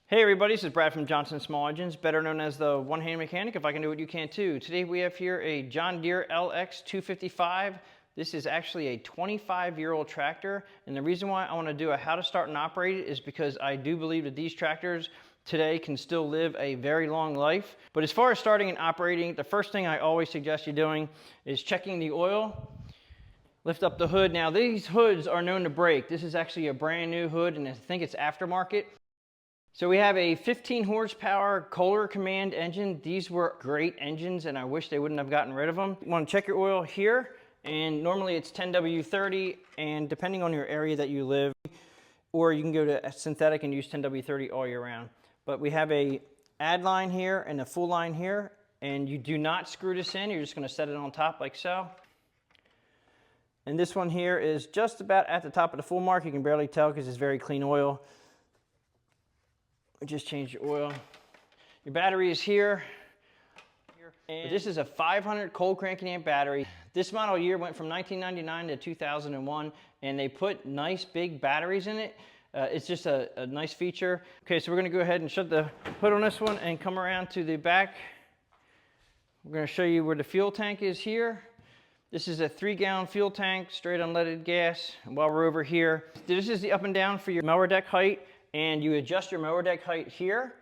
Hey everybody, this is Brad from Johnson Small Engines, better known as the one-hand mechanic. If I can do it, you can too. Today we have here a John Deere LX255. This is actually a 25-year-old tractor, and the reason why I want to do a how to start and operate it is because I do believe that these tractors today can still live a very long life. But as far as starting and operating, the first thing I always suggest you doing is checking the oil. Lift up the hood. Now these hoods are known to break. This is actually a brand new hood, and I think it's aftermarket. So we have a 15 horsepower Kohler Command engine. These were great engines and I wish they wouldn't have gotten rid of them. You want to check your oil here, and normally it's 10W30, and depending on your area that you live, or you can go to synthetic and use 10W30 all year round. But we have a add line here and a full line here, and you do not screw this in. You're just going to set it on top like so. And this one here is just about at the top of the full mark. You can barely tell because it's very clean oil. Just change your oil. Your battery is here. And this is a 500 cold cranking amp battery. This model year went from 1999 to 2001, and they put nice big batteries in it. It's just a nice feature. Okay, so we're going to go ahead and shut the hood on this one and come around to the back. We're going to show you where the fuel tank is here. This is a 3-gallon fuel tank, straight unleaded gas. And while we're over here, this is the up and down for your mower deck height. And you adjust your mower deck height here.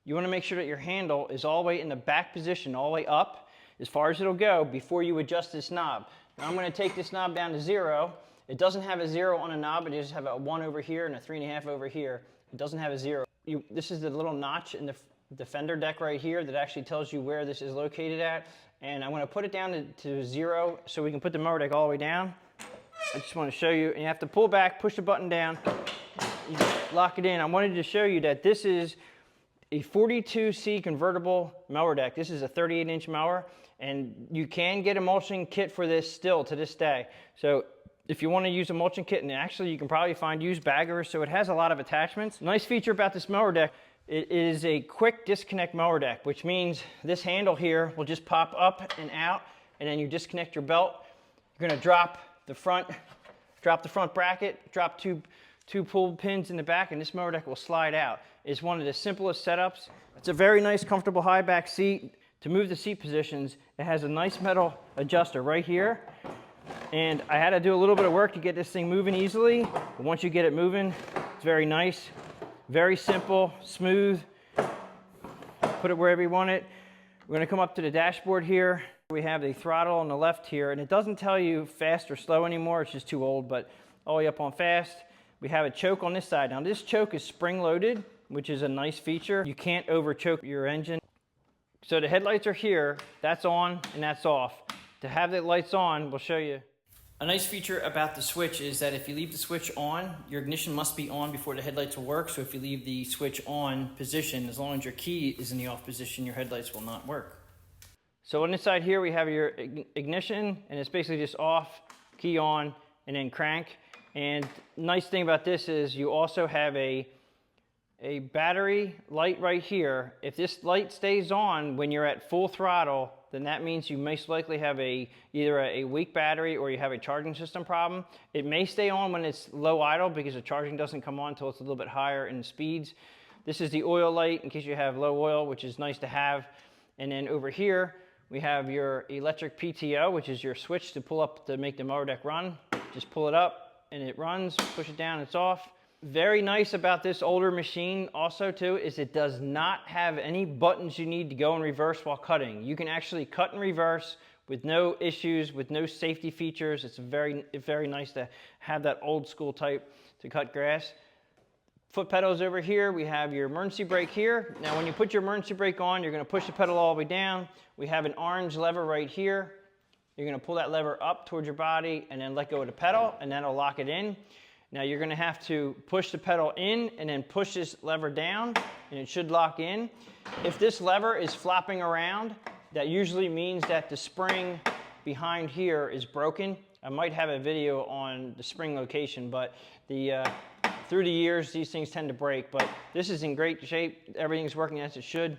You want to make sure that your handle is all the way in the back position, all the way up, as far as it'll go before you adjust this knob. Now I'm going to take this knob down to 0. It doesn't have a 0 on a knob, it just have a 1 over here and a 3.5 over here. It doesn't have a 0. This is the little notch in the fender deck right here that actually tells you where this is located at. And I'm going to put it down to 0 so we can put the mower deck all the way down. I just want to show you, and you have to pull back, push the button down. You lock it in. I wanted to show you that this is a 42C convertible mower deck. This is a 38-inch mower, and you can get a mulching kit for this still to this day. So if you want to use a mulching kit, and actually you can probably find used baggers, so it has a lot of attachments. Nice feature about this mower deck, it is a quick disconnect mower deck, which means this handle here will just pop up and out, and then you disconnect your belt. You're going to drop the front bracket, drop two pull pins in the back, and this mower deck will slide out. It's one of the simplest setups. It's a very nice, comfortable high back seat. To move the seat positions, it has a nice metal adjuster right here. And I had to do a little bit of work to get this thing moving easily. But once you get it moving, it's very nice, very simple, smooth. Put it wherever you want it. We're gonna come up to the dashboard here. We have the throttle on the left here, and it doesn't tell you fast or slow anymore. It's just too old, but all the way up on fast. We have a choke on this side. Now this choke is spring-loaded, which is a nice feature. You can't over-choke your engine. So the headlights are here, that's on and that's off. To have the lights on, we'll show you. A nice feature about the switch is that if you leave the switch on, your ignition must be on before the headlights will work. So if you leave the switch on position, as long as your key is in the off position, your headlights will not work. So on this side here, we have your ignition, and it's basically just off, key on, and then crank. And nice thing about this is you also have a battery light right here. If this light stays on when you're at full throttle, then that means you most likely have either a weak battery or you have a charging system problem. It may stay on when it's low idle because the charging doesn't come on until it's a little bit higher in speeds. This is the oil light in case you have low oil, which is nice to have. And then over here, we have your electric PTO, which is your switch to pull up to make the mower deck run. Just pull it up and it runs, push it down, it's off. Very nice about this older machine also too is it does not have any buttons you need to go in reverse while cutting. You can actually cut in reverse with no issues, with no safety features. It's very nice to have that old school type to cut grass. Foot pedals over here. We have your emergency brake here. Now when you put your emergency brake on, you're going to push the pedal all the way down. We have an orange lever right here. You're going to pull that lever up towards your body and then let go of the pedal, and that'll lock it in. Now you're going to have to push the pedal in and then push this lever down, and it should lock in. If this lever is flopping around, that usually means that the spring behind here is broken. I might have a video on the spring location, but through the years these things tend to break, but this is in great shape. Everything's working as it should.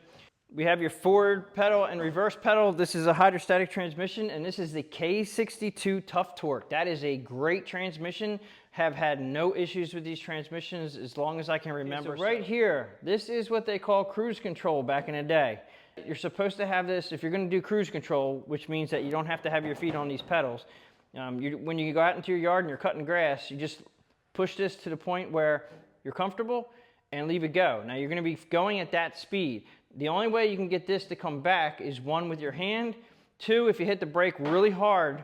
We have your forward pedal and reverse pedal. This is a hydrostatic transmission, and this is the K62 Tough Torque. That is a great transmission. have had no issues with these transmissions as long as I can remember. So right here, this is what they call cruise control back in the day. You're supposed to have this if you're going to do cruise control, which means that you don't have to have your feet on these pedals. When you go out into your yard and you're cutting grass, you just push this to the point where you're comfortable and leave it go. Now you're going to be going at that speed. The only way you can get this to come back is one, with your hand. Two, if you hit the brake really hard,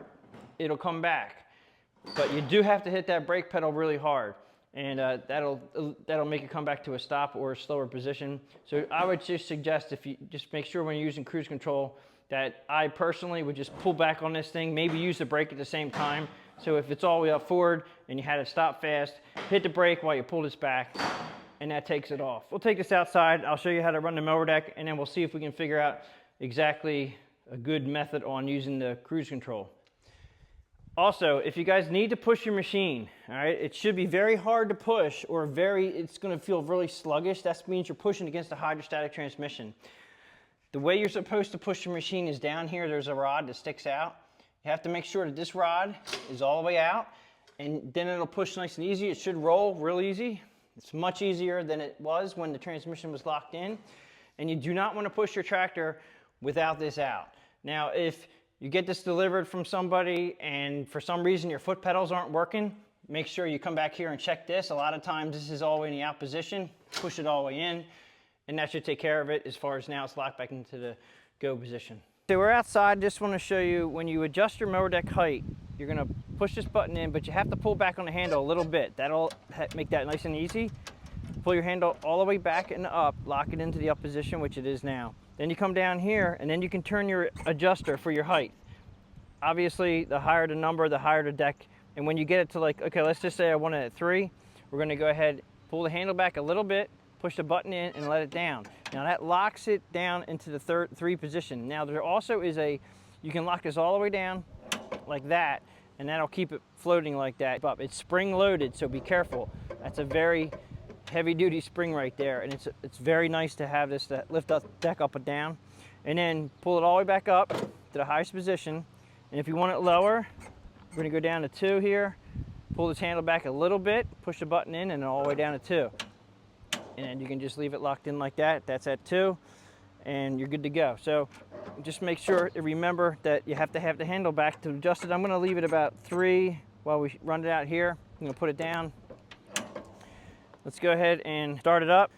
it'll come back. But you do have to hit that brake pedal really hard, and that'll make it come back to a stop or a slower position. So I would just suggest, if you just make sure when you're using cruise control, that I personally would just pull back on this thing, maybe use the brake at the same time. So if it's all the way up forward and you had to stop fast, hit the brake while you pull this back, and that takes it off. We'll take this outside. I'll show you how to run the mower deck, and then we'll see if we can figure out exactly a good method on using the cruise control. Also, if you guys need to push your machine, all right, it should be very hard to push, or it's going to feel really sluggish. That means you're pushing against a hydrostatic transmission. The way you're supposed to push your machine is down here. There's a rod that sticks out. You have to make sure that this rod is all the way out, and then it'll push nice and easy. It should roll real easy. It's much easier than it was when the transmission was locked in. And you do not want to push your tractor without this out. Now, if you get this delivered from somebody and for some reason your foot pedals aren't working, make sure you come back here and check this. A lot of times this is all the way in the out position. Push it all the way in, and that should take care of it as far as now it's locked back into the go position. So we're outside. Just want to show you, when you adjust your mower deck height, you're going to push this button in, but you have to pull back on the handle a little bit. That'll make that nice and easy. Pull your handle all the way back and up, lock it into the up position, which it is now. Then you come down here, and then you can turn your adjuster for your height. Obviously, the higher the number, the higher the deck. And when you get it to, like, okay, let's just say I want it at 3, we're going to go ahead, pull the handle back a little bit, push the button in, and let it down. Now that locks it down into the 3 position. Now there also is you can lock this all the way down like that, and that'll keep it floating like that. But it's spring loaded, so be careful. That's a very heavy duty spring right there, and it's very nice to have this to lift the deck up and down. And then pull it all the way back up to the highest position. And if you want it lower, we're going to go down to 2 here, pull this handle back a little bit, push the button in, and then all the way down to 2. And then you can just leave it locked in like that. That's at 2, and you're good to go. So just make sure to remember that you have to have the handle back to adjust it. I'm going to leave it about 3 while we run it out here. I'm going to put it down. Let's go ahead and start it up.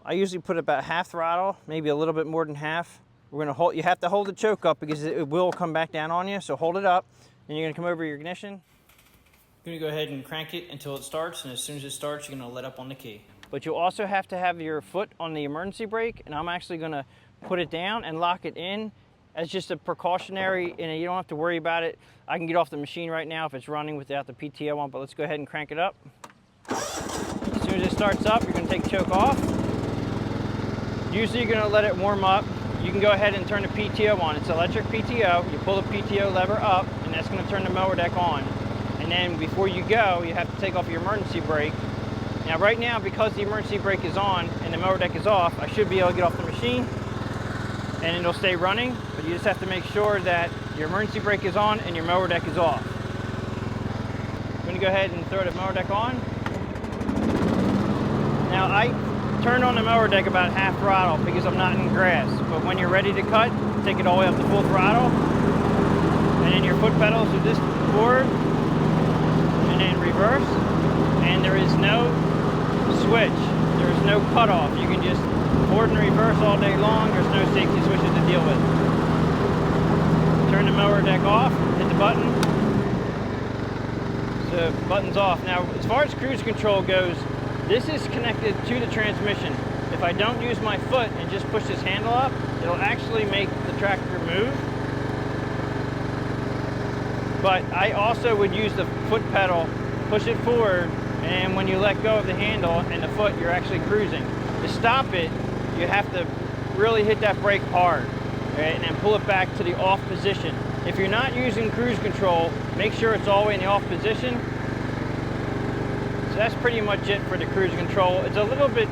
I usually put about half throttle, maybe a little bit more than half. We're going to hold. You have to hold the choke up because it will come back down on you. So hold it up, and you're going to come over your ignition. You're going to go ahead and crank it until it starts, and as soon as it starts, you're going to let up on the key. But you'll also have to have your foot on the emergency brake, and I'm actually going to put it down and lock it in as just a precautionary, and you don't have to worry about it. I can get off the machine right now if it's running without the PTO on, but let's go ahead and crank it up. As soon as it starts up, you're going to take the choke off. Usually you're going to let it warm up. You can go ahead and turn the PTO on. It's electric PTO. You pull the PTO lever up, and that's going to turn the mower deck on. And then before you go, you have to take off your emergency brake. Now right now, because the emergency brake is on and the mower deck is off, I should be able to get off the machine and it'll stay running, but you just have to make sure that your emergency brake is on and your mower deck is off. I'm going to go ahead and throw the mower deck on. Now I turn on the mower deck about half throttle because I'm not in grass, but when you're ready to cut, take it all the way up to full throttle, and then your foot pedals are this forward, and then reverse, and there is no switch. There is no cutoff. You can just forward and reverse all day long. There's no safety switches to deal with. Turn the mower deck off, hit the button. So button's off. Now, as far as cruise control goes, this is connected to the transmission. If I don't use my foot and just push this handle up, it'll actually make the tractor move. But I also would use the foot pedal, push it forward, and when you let go of the handle and the foot, you're actually cruising. To stop it, you have to really hit that brake hard, right, and then pull it back to the off position. If you're not using cruise control, make sure it's all the way in the off position. So that's pretty much it for the cruise control. It's a little bit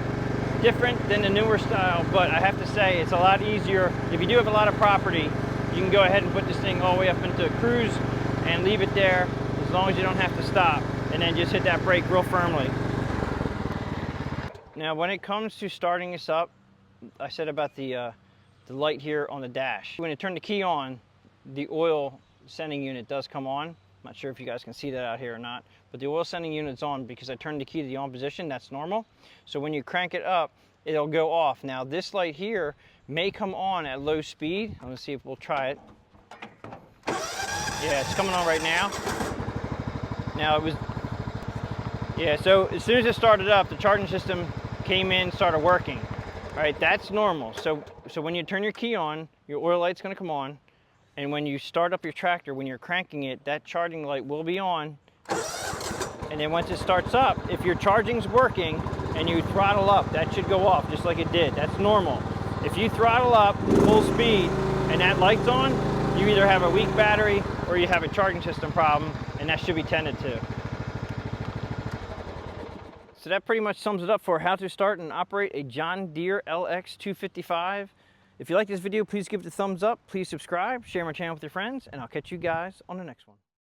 different than the newer style, but I have to say it's a lot easier. If you do have a lot of property, you can go ahead and put this thing all the way up into cruise and leave it there as long as you don't have to stop. and then just hit that brake real firmly. Now when it comes to starting this up, I said about the light here on the dash. When you turn the key on, the oil sending unit does come on. I'm not sure if you guys can see that out here or not, but the oil sending unit's on because I turned the key to the on position. That's normal. So when you crank it up, it'll go off. Now this light here may come on at low speed. I'm gonna see if we'll try it. Yeah, it's coming on right now. Now it was, yeah, so as soon as it started up, the charging system came in, started working. All right, that's normal. So when you turn your key on, your oil light's gonna come on, and when you start up your tractor, when you're cranking it, that charging light will be on. And then once it starts up, if your charging's working and you throttle up, that should go off just like it did. That's normal. If you throttle up full speed and that light's on, you either have a weak battery or you have a charging system problem, and that should be tended to. So that pretty much sums it up for how to start and operate a John Deere LX255. If you like this video, please give it a thumbs up, please subscribe, share my channel with your friends, and I'll catch you guys on the next one.